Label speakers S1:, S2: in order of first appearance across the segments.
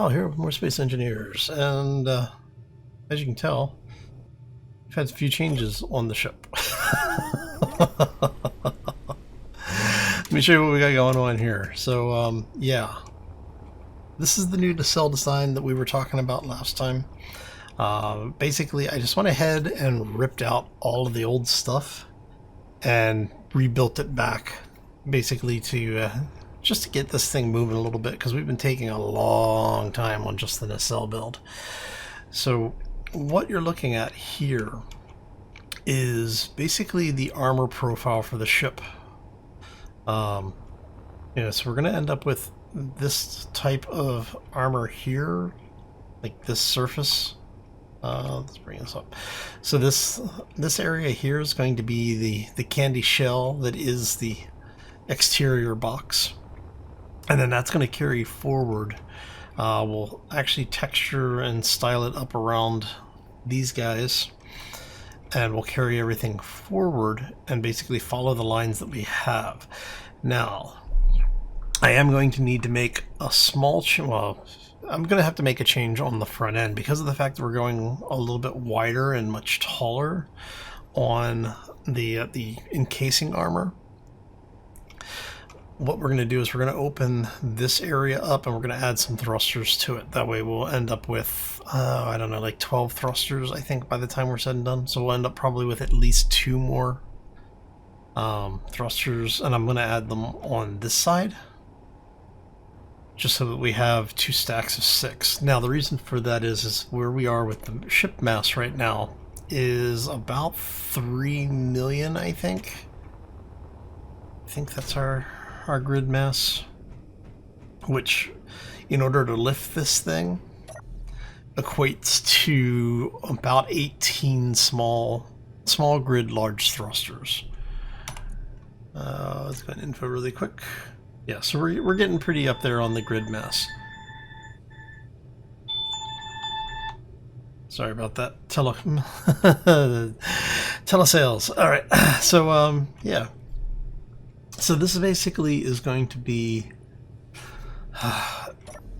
S1: Kyle here with more Space Engineers, and as you can tell, we've had a few changes on the ship. Let me show you what we got going on here. So, yeah, this is the new nacelle design that we were talking about last time. Basically, I just went ahead and ripped out all of the old stuff and rebuilt it back, basically to just to get this thing moving a little bit, because we've been taking a long time on just the nacelle build. So what you're looking at here is basically the armor profile for the ship. So we're going to end up with this type of armor here, like this surface. Let's bring this up. So this area here is going to be the candy shell that is the exterior box, and then that's going to carry forward. We'll actually texture and style it up around these guys, and we'll carry everything forward and basically follow the lines that we have. Now, I am going to need to make a small I'm going to have to make a change on the front end because of the fact that we're going a little bit wider and much taller on the encasing armor. What we're going to do is we're going to open this area up and we're going to add some thrusters to it. That way we'll end up with, I don't know, like 12 thrusters, I think, by the time we're said and done. So we'll end up probably with at least 2 more thrusters, and I'm going to add them on this side, just so that we have 2 stacks of 6. Now the reason for that is where we are with the ship mass right now is about 3 million, I think. I think that's our grid mass, which in order to lift this thing equates to about 18 small grid large thrusters. Let's go info really quick. Yeah, so we're getting pretty up there on the grid mass. Sorry about that. Telesales. All right. So yeah. So this basically is going to be,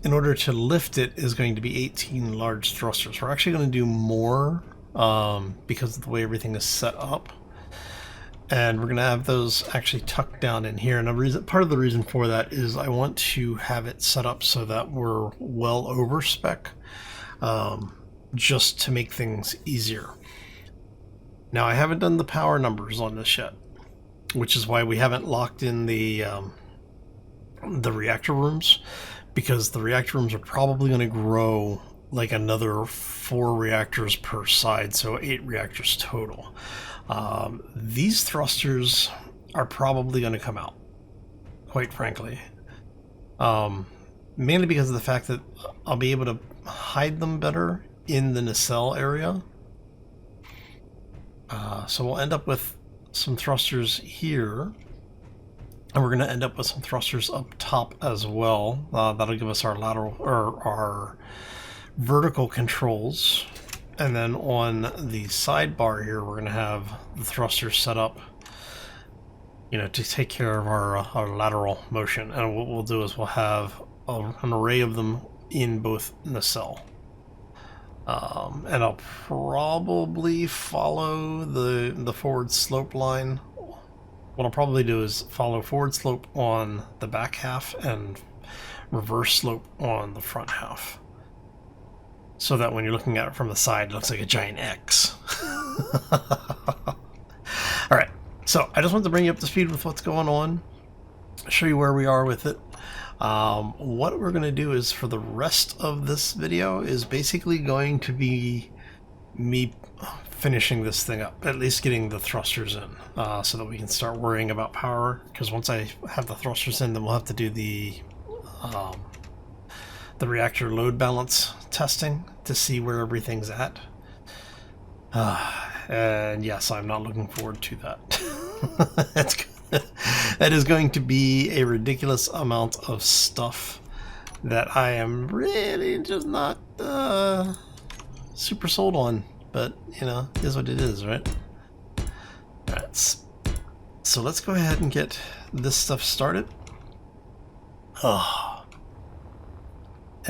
S1: in order to lift it, is going to be 18 large thrusters. We're actually going to do more because of the way everything is set up. And we're going to have those actually tucked down in here. And part of the reason for that is I want to have it set up so that we're well over spec, just to make things easier. Now, I haven't done the power numbers on this yet, which is why we haven't locked in the reactor rooms, because the reactor rooms are probably going to grow like another 4 reactors per side, so 8 reactors total. These thrusters are probably going to come out, quite frankly, mainly because of the fact that I'll be able to hide them better in the nacelle area. So we'll end up with some thrusters here, and we're going to end up with some thrusters up top as well. That'll give us our lateral or our vertical controls. And then on the sidebar here, we're going to have the thrusters set up, to take care of our lateral motion. And what we'll do is we'll have an array of them in both nacelle. And I'll probably follow the forward slope line. What I'll probably do is follow forward slope on the back half and reverse slope on the front half, so that when you're looking at it from the side, it looks like a giant X. Alright, so I just wanted to bring you up to speed with what's going on, show you where we are with it. What we're going to do is, for the rest of this video, is basically going to be me finishing this thing up, at least getting the thrusters in, so that we can start worrying about power, because once I have the thrusters in, then we'll have to do the reactor load balance testing to see where everything's at. And yes, I'm not looking forward to that. That is going to be a ridiculous amount of stuff that I am really just not super sold on, but it is what it is, right? Alright, so let's go ahead and get this stuff started.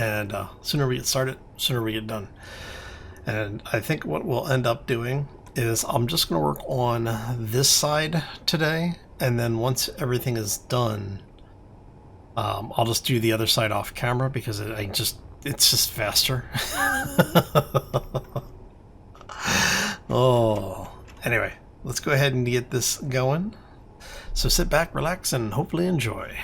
S1: And sooner we get started, sooner we get done. And I think what we'll end up doing is I'm just going to work on this side today, and then once everything is done, I'll just do the other side off camera because it's just faster. Oh, anyway, let's go ahead and get this going. So sit back, relax, and hopefully enjoy.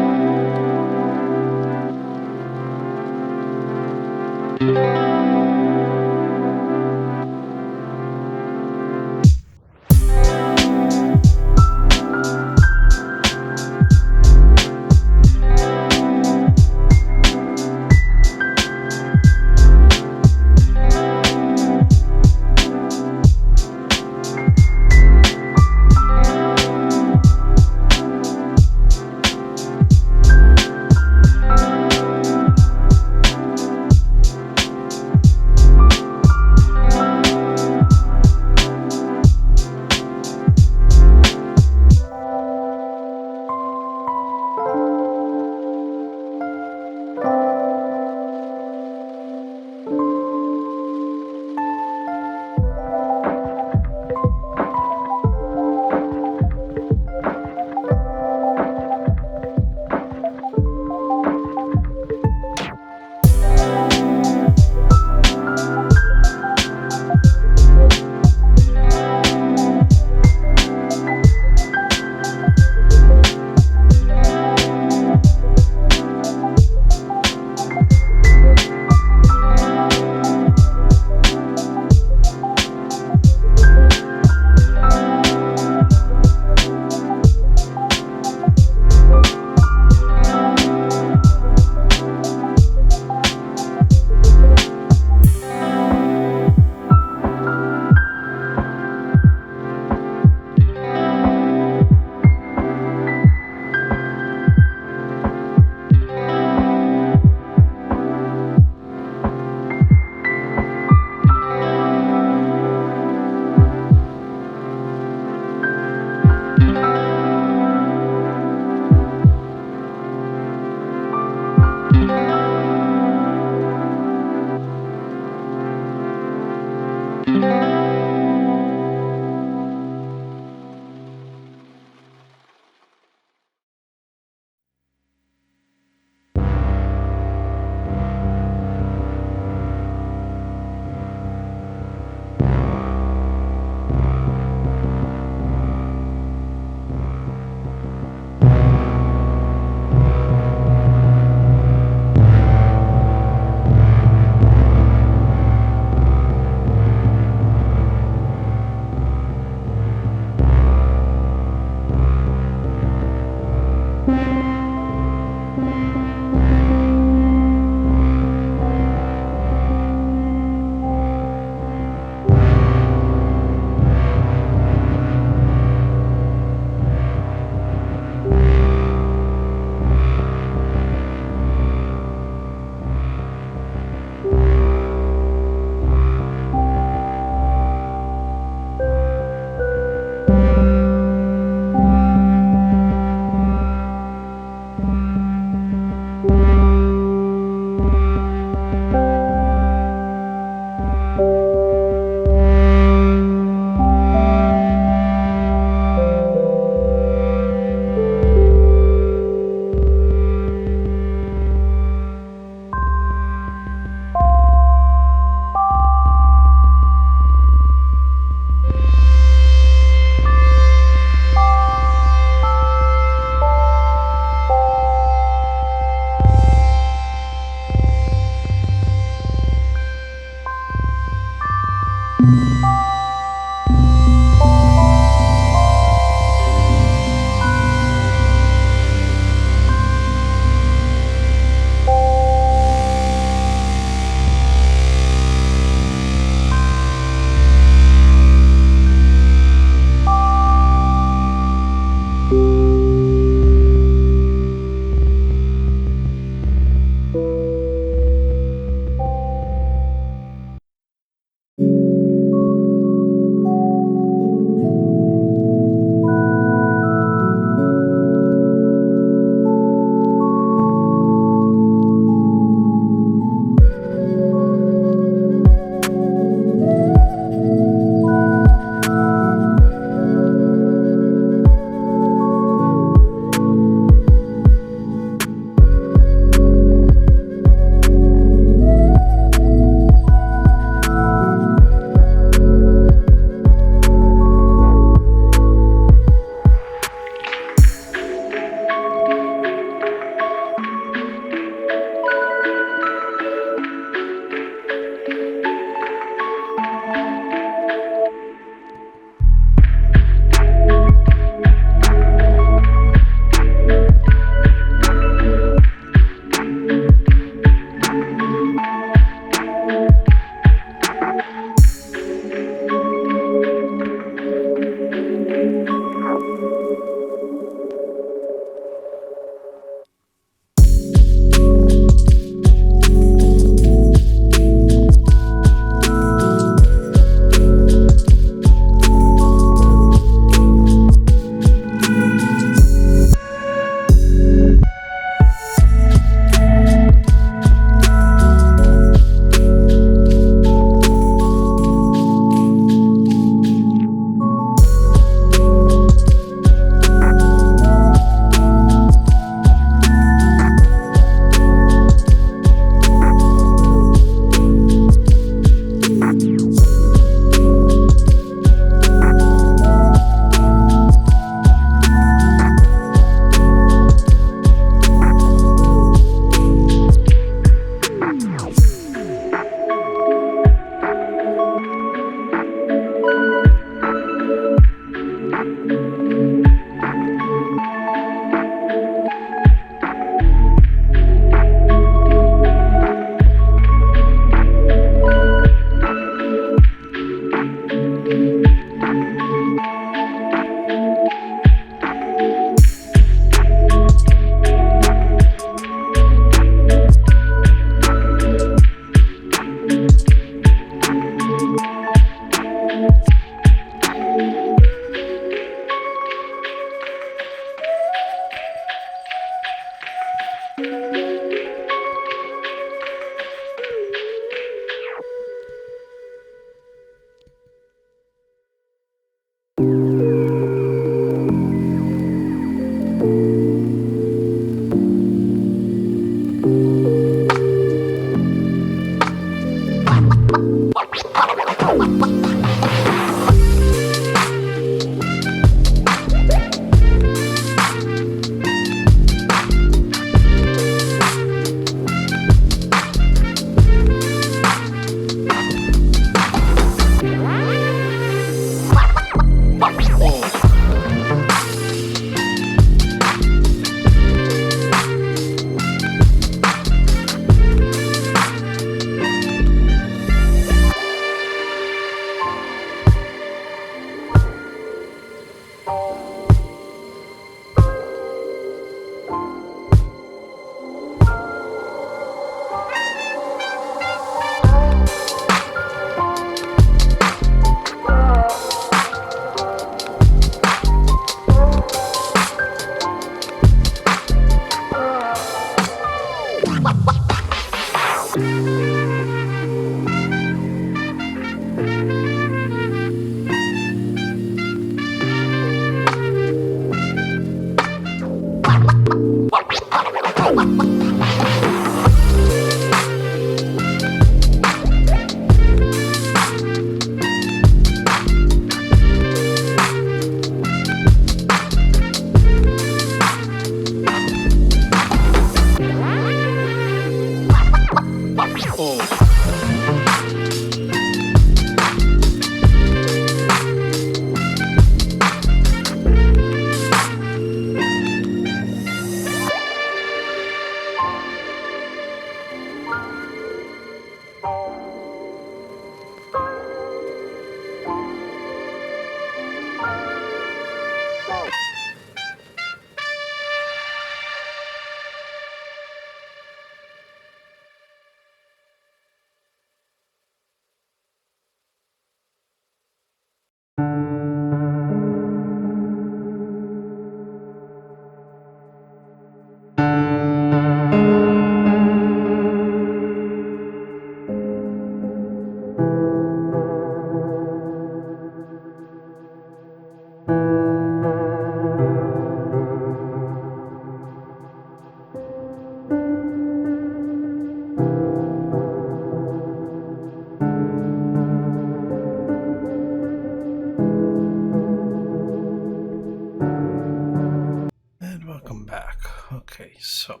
S1: Okay, so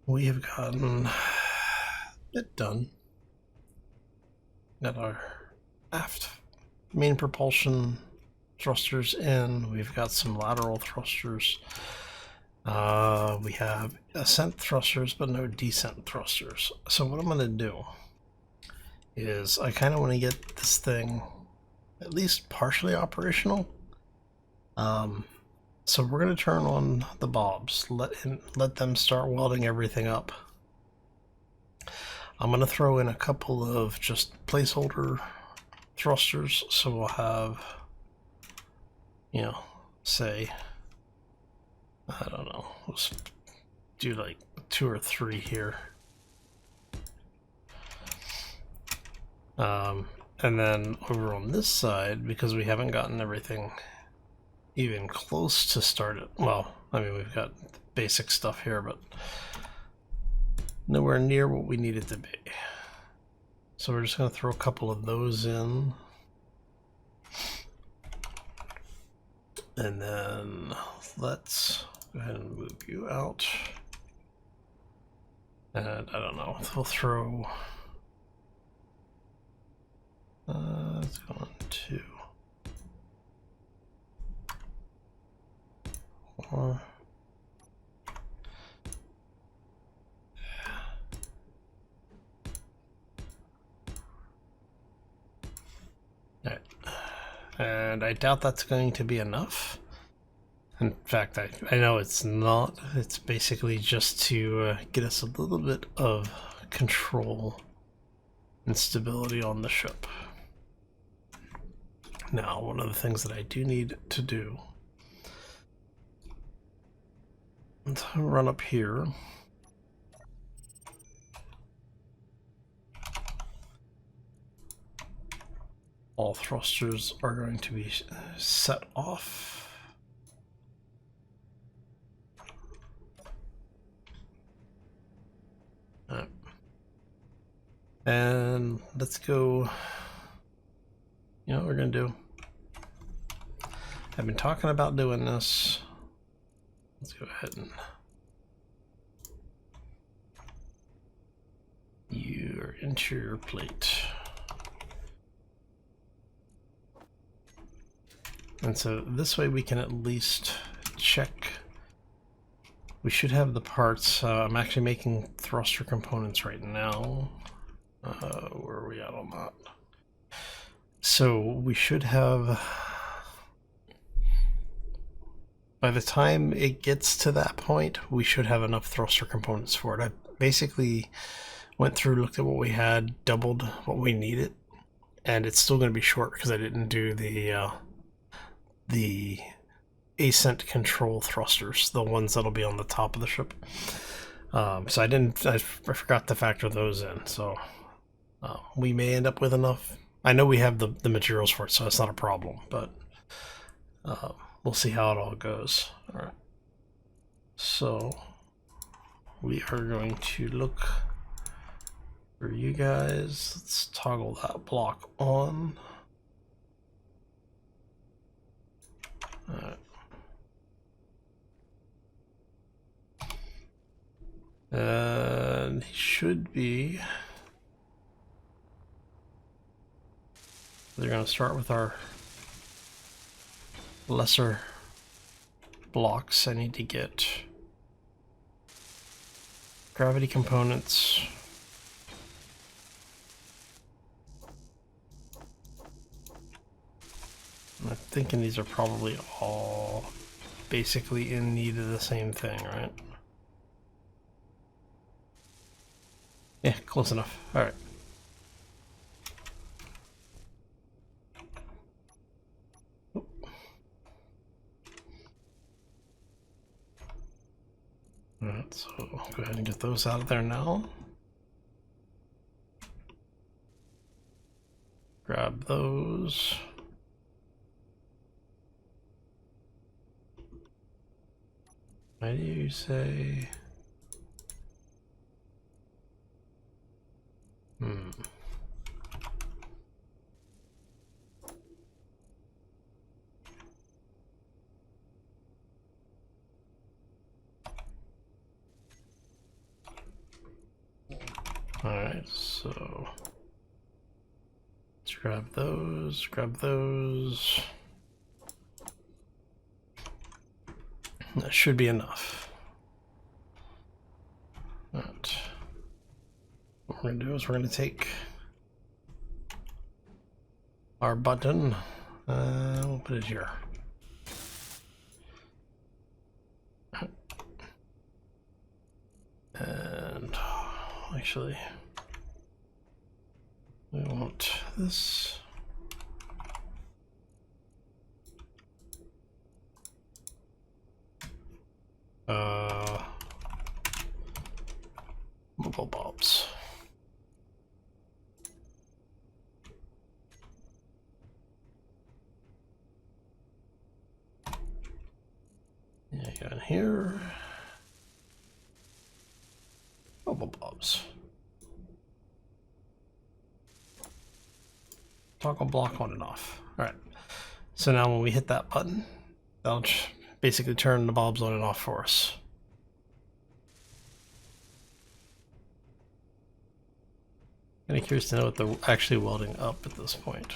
S1: we have gotten it done. Got our aft main propulsion thrusters in. We've got some lateral thrusters. We have ascent thrusters, but no descent thrusters. So what I'm going to do is I kind of want to get this thing at least partially operational. So we're going to turn on the bobs, let them start welding everything up. I'm going to throw in a couple of just placeholder thrusters, so we'll have, you know, say, I don't know, let's do like 2 or 3 here. And then over on this side, because we haven't gotten everything even close to start it, well, I mean, we've got basic stuff here, but nowhere near what we need it to be. So we're just going to throw a couple of those in. And then let's go ahead and move you out. And I don't know, we'll throw, let's go on 2. Alright. And I doubt that's going to be enough. In fact, I know it's not. It's basically just to get us a little bit of control and stability on the ship. Now, one of the things that I do need to do, let's run up here. All thrusters are going to be set off. Alright. And let's go. You know what we're going to do? I've been talking about doing this. Let's go ahead and your interior plate. And so this way we can at least check. We should have the parts. I'm actually making thruster components right now. Where are we at on that? So we should have, by the time it gets to that point, we should have enough thruster components for it. I basically went through, looked at what we had, doubled what we needed, and it's still going to be short because I didn't do the ascent control thrusters, the ones that'll be on the top of the ship. So I forgot to factor those in. So we may end up with enough. I know we have the materials for it, so that's not a problem, but we'll see how it all goes. All right. So we are going to look for you guys. Let's toggle that block on. All right. And he should be. They're going to start with our lesser blocks. I need to get gravity components. I'm thinking these are probably all basically in need of the same thing, right? Yeah, close enough. All right. Alright, so go ahead and get those out of there now. Grab those. Why do you say? Alright, so let's grab those, That should be enough. Alright. What we're going to do is we're going to take our button, we'll put it here. And actually, we want this. Mobile bulbs. Yeah, got in here. Mobile bulbs. Toggle block on and off. Alright. So now when we hit that button, that'll basically turn the bulbs on and off for us. Kind of curious to know what they're actually welding up at this point.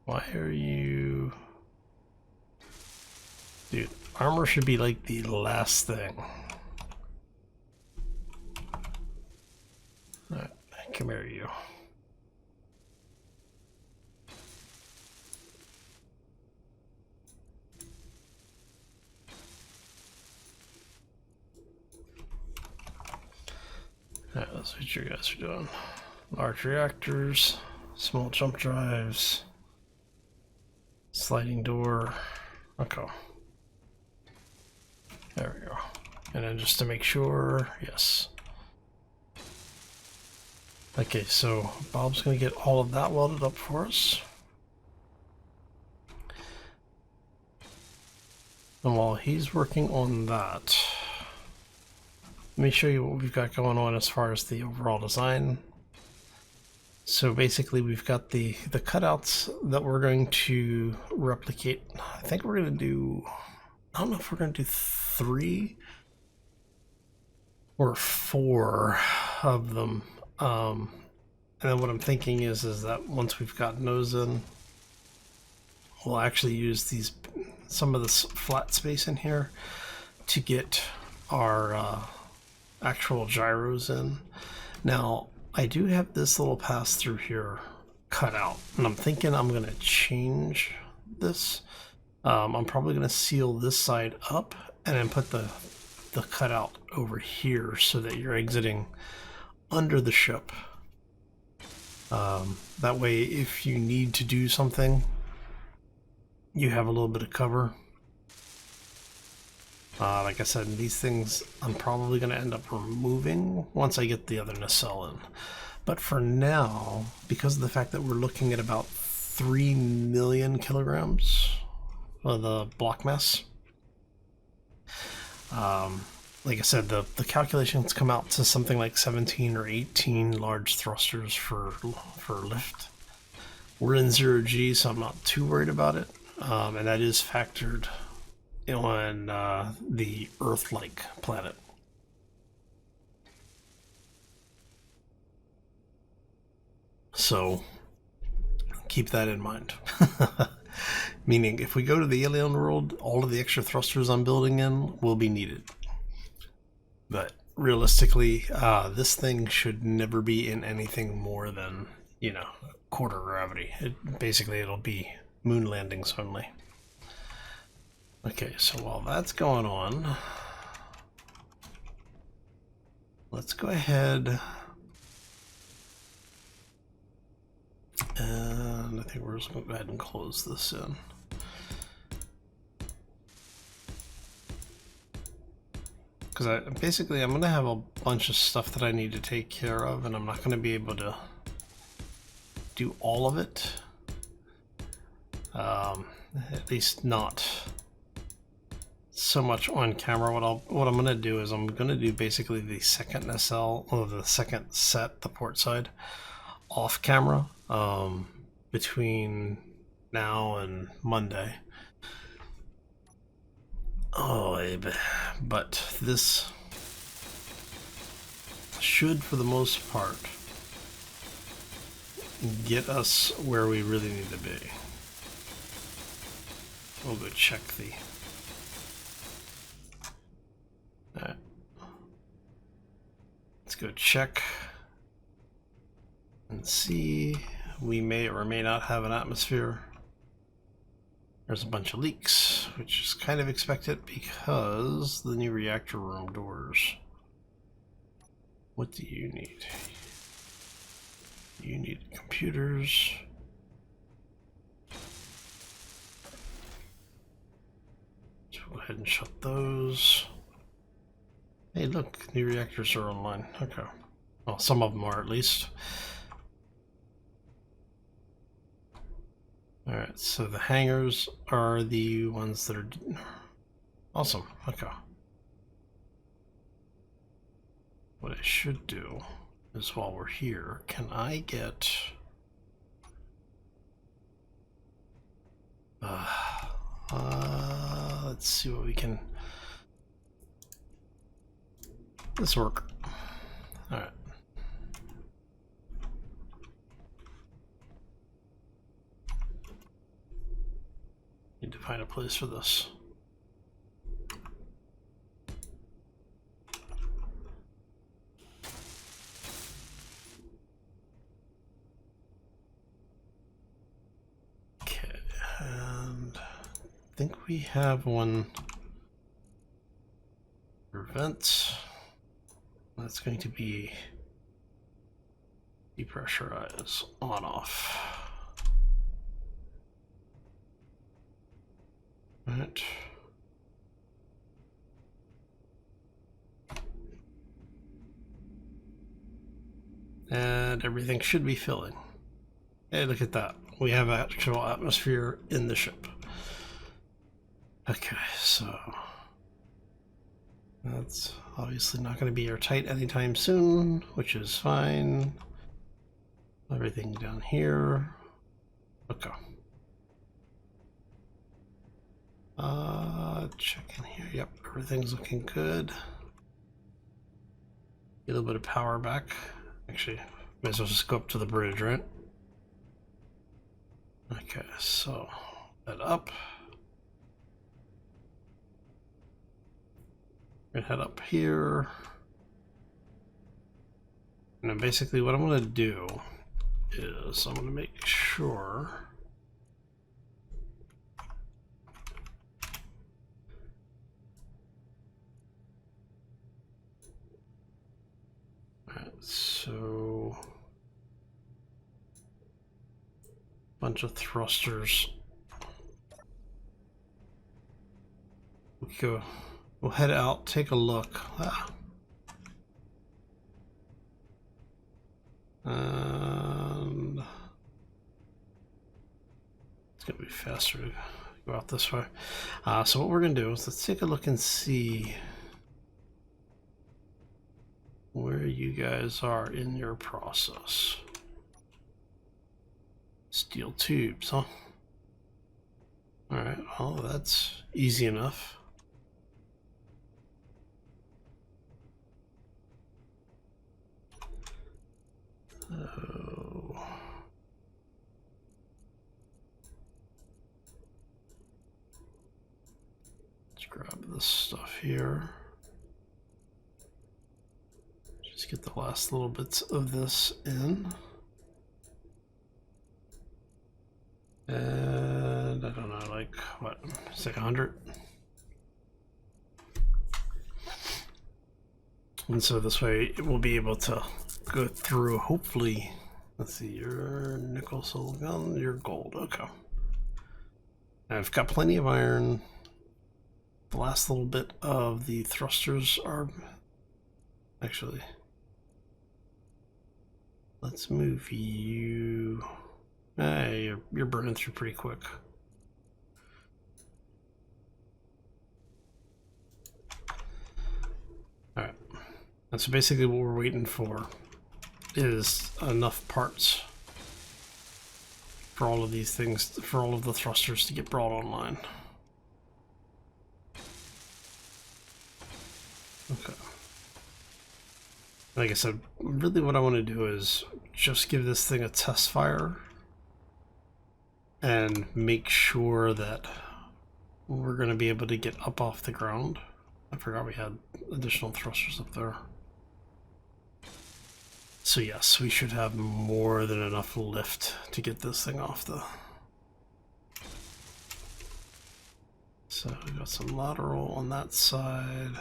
S1: Why are you... Dude, armor should be like the last thing. Alright, come here, you. Alright, that's what you guys are doing. Large reactors, small jump drives, sliding door. Okay. There we go. And then just to make sure, yes. Okay, so Bob's going to get all of that welded up for us. And while he's working on that, let me show you what we've got going on as far as the overall design. So basically we've got the cutouts that we're going to replicate. I think we're going to do, I don't know if we're going to do 3 or 4 of them. And then what I'm thinking is that once we've got those in, we'll actually use some of this flat space in here to get our actual gyros in. Now, I do have this little pass through here cut out, and I'm thinking I'm going to change this. I'm probably going to seal this side up and then put the cutout over here so that you're exiting under the ship. That way, if you need to do something, you have a little bit of cover. Like I said, these things I'm probably going to end up removing once I get the other nacelle in. But for now, because of the fact that we're looking at about 3 million kilograms of the block mass, like I said, the calculations come out to something like 17 or 18 large thrusters for lift. We're in 0G, so I'm not too worried about it, and that is factored on the Earth-like planet. So keep that in mind. Meaning, if we go to the alien world, all of the extra thrusters I'm building in will be needed. But realistically, this thing should never be in anything more than, you know, quarter gravity. Basically, it'll be moon landings only. Okay, so while that's going on, let's go ahead and I think we're just going to go ahead and close this in. Because I'm going to have a bunch of stuff that I need to take care of, and I'm not going to be able to do all of it. At least not so much on camera. What I'm going to do is I'm going to do basically the second nacelle, or the second set, the port side, off camera between now and Monday. Oh, but this should, for the most part, get us where we really need to be. We'll go check the... Alright. Let's go check and see. We may or may not have an atmosphere. There's a bunch of leaks, which is kind of expected because the new reactor room doors. What do you need? You need computers. So go ahead and shut those. Hey, look, new reactors are online. Okay. Well, some of them are at least. Alright, so the hangars are the ones that are awesome. Okay. What I should do is, while we're here, can I get let's see what we can... This work. Alright. Need to find a place for this. Okay, and I think we have one for vents. That's going to be depressurize on off. Right. And everything should be filling. Hey, look at that. We have actual atmosphere in the ship. Okay, so that's obviously not going to be airtight anytime soon, which is fine. Everything down here. Okay. Check in here. Yep, everything's looking good. Get a little bit of power back. Actually, may as well just go up to the bridge, right? Okay, so head up. We're gonna head up here. And then basically what I'm gonna do is I'm gonna make sure so bunch of thrusters. We'll head out, take a look. And it's gonna be faster to go out this way. So what we're gonna do is let's take a look and see where you guys are in your process. Steel tubes, huh? Alright, well, that's easy enough. Oh. Let's grab this stuff here. Just get the last little bits of this in. And I don't know, like what? It's like 100. And so this way it will be able to go through, hopefully. Let's see, your nickel, silicon, your gold. Okay. I've got plenty of iron. The last little bit of the thrusters are actually. Let's move you. Hey, you're burning through pretty quick. Alright. And so basically what we're waiting for is enough parts for all of these things, for all of the thrusters to get brought online. Okay. Like I said, really what I want to do is just give this thing a test fire and make sure that we're going to be able to get up off the ground. I forgot we had additional thrusters up there. So yes, we should have more than enough lift to get this thing off the... So we got some lateral on that side.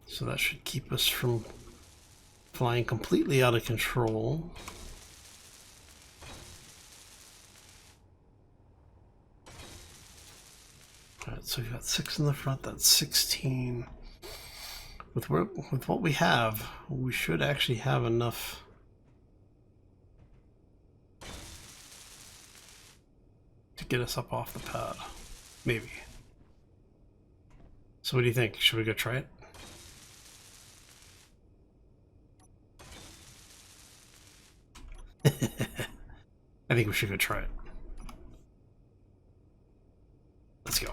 S1: So that should keep us from flying completely out of control. Alright, so we've got 6 in the front, that's 16. With what we have, we should actually have enough to get us up off the pad. Maybe. So what do you think? Should we go try it? I think we should go try it. Let's go.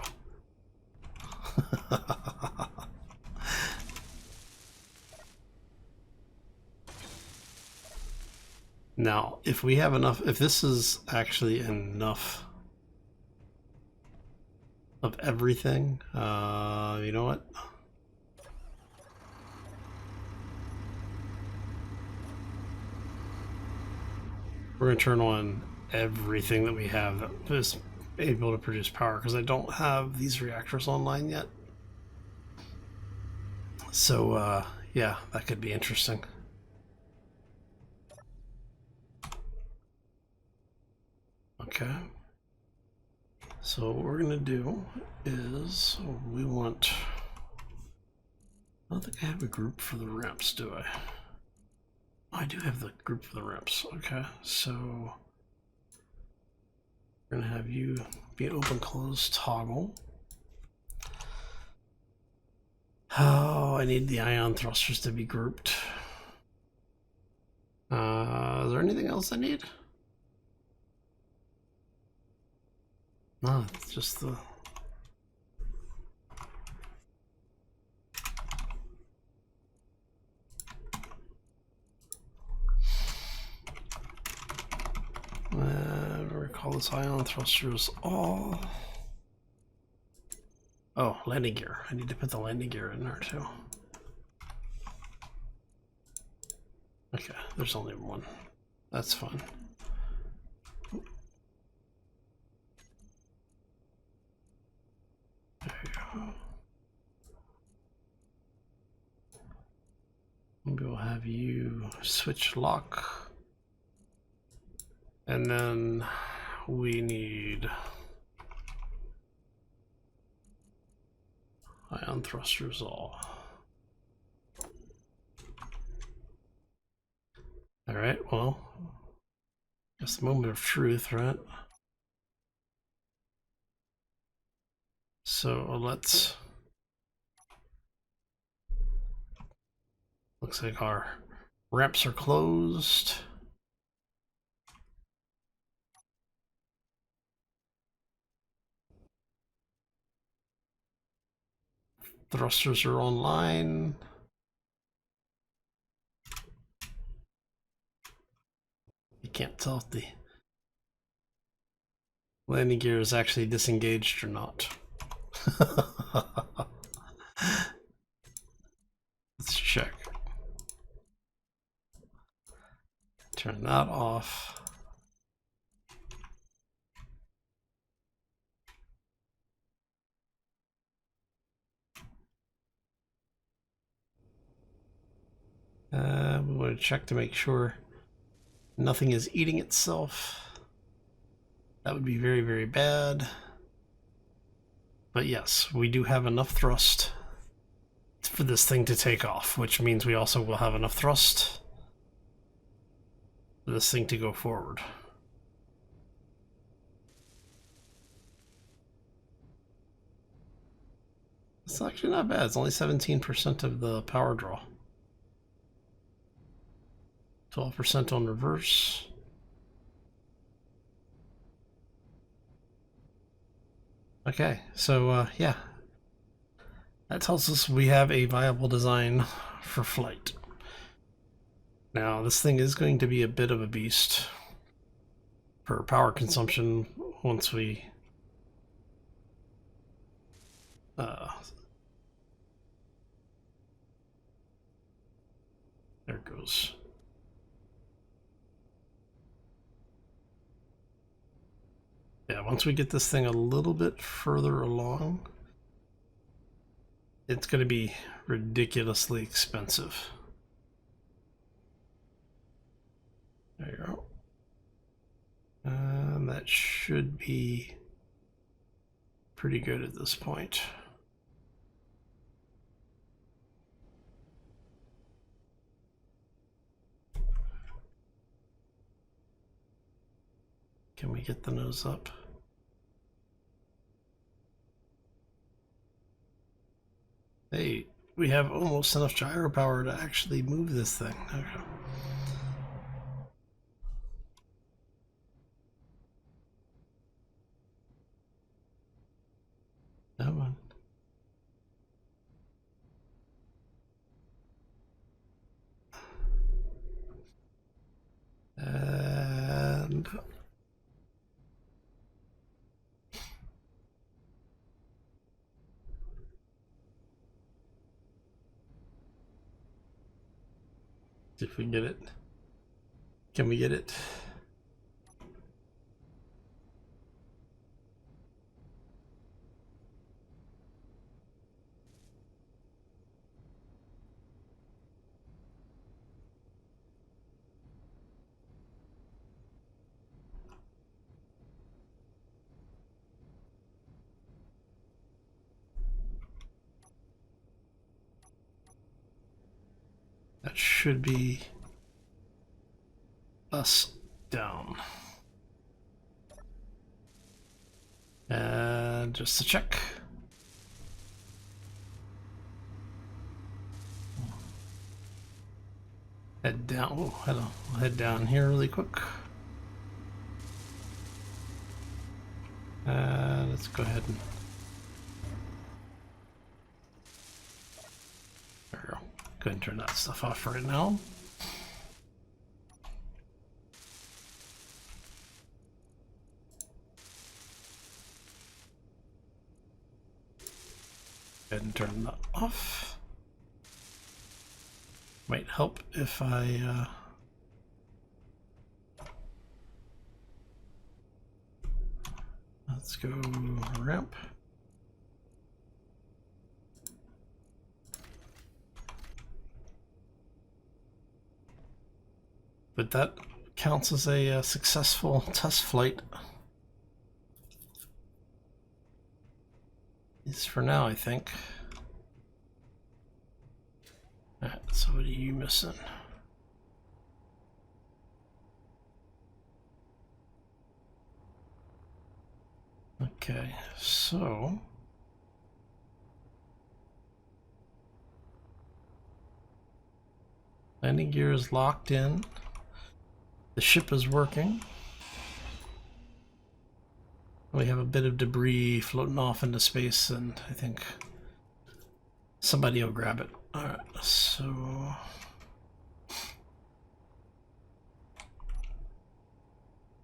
S1: Now, if we have enough, if this is actually enough of everything, you know what? We're going to turn on everything that we have that is able to produce power, because I don't have these reactors online yet. So, yeah, that could be interesting. Okay. So what we're going to do is we want... I don't think I have a group for the ramps, do I? I do have the group for the ramps. Okay, so we're going to have you be an open-close toggle. Oh, I need the ion thrusters to be grouped. Is there anything else I need? No, it's just the... we call this ion thrusters all... Oh, landing gear. I need to put the landing gear in there too. Okay, there's only one. That's fine. There you go. Maybe we'll have you switch lock. And then we need ion thrusters all. All right, well, just a moment of truth, right? So let's, looks like our ramps are closed. Thrusters are online. You can't tell if the landing gear is actually disengaged or not. Let's check. Turn that off. We want to check to make sure nothing is eating itself. That would be very, very bad. But yes, we do have enough thrust for this thing to take off, which means we also will have enough thrust for this thing to go forward. It's actually not bad. It's only 17% of the power draw. 12% on reverse. Okay, so yeah, that tells us we have a viable design for flight. Now, this thing is going to be a bit of a beast for power consumption once we there it goes. Yeah, once we get this thing a little bit further along, it's going to be ridiculously expensive. There you go. And that should be pretty good at this point. Can we get the nose up? Hey, we have almost enough gyro power to actually move this thing. Okay. Come on. And see if we can get it. Can we get it? That should be us down. And just to check. Head down. Oh, hello. I'll head down here really quick. Let's go ahead and. There we go. Go ahead and turn that stuff off right now. Go ahead and turn that off. Might help if I let's go ramp. But that counts as a successful test flight. At least for now, I think. Alright, so what are you missing? Okay, so landing gear is locked in. The ship is working. We have a bit of debris floating off into space, and I think somebody will grab it. Alright, so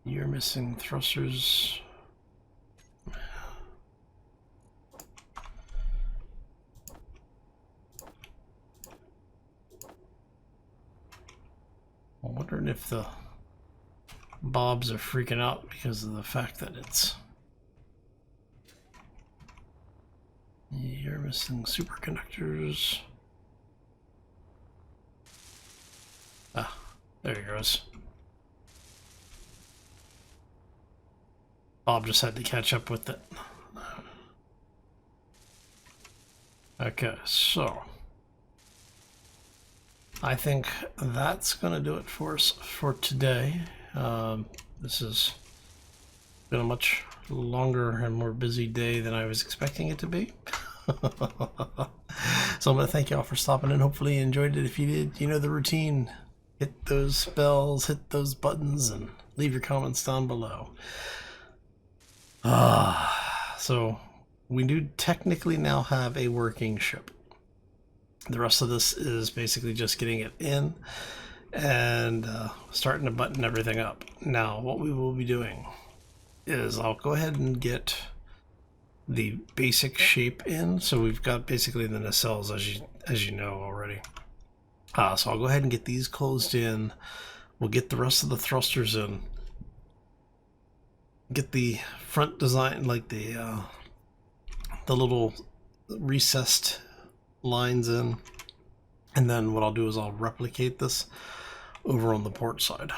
S1: you're missing thrusters. I'm wondering if the bobs are freaking out because of the fact that it's... You're missing superconductors. Ah, there he goes. Bob just had to catch up with it. Okay, so I think that's going to do it for us for today. This has been a much longer and more busy day than I was expecting it to be. So I'm going to thank you all for stopping in. Hopefully you enjoyed it. If you did, you know the routine. Hit those bells, hit those buttons, and leave your comments down below. So we do technically now have a working ship. The rest of this is basically just getting it in and starting to button everything up. Now what we will be doing is I'll go ahead and get the basic shape in. So we've got basically the nacelles as you know already. So I'll go ahead and get these closed in. We'll get the rest of the thrusters in. Get the front design, like the little recessed lines in. And then what I'll do is I'll replicate this over on the port side.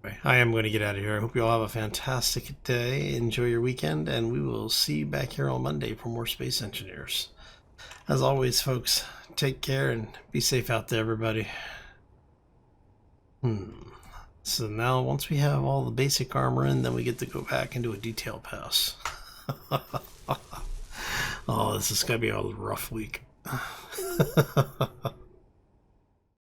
S1: Okay, I am going to get out of here. I hope you all have a fantastic day. Enjoy your weekend, and we will see you back here on Monday for more Space Engineers. As always, folks, take care and be safe out there, everybody. So now, once we have all the basic armor in, then we get to go back and do a detail pass. Oh, this is going to be a rough week.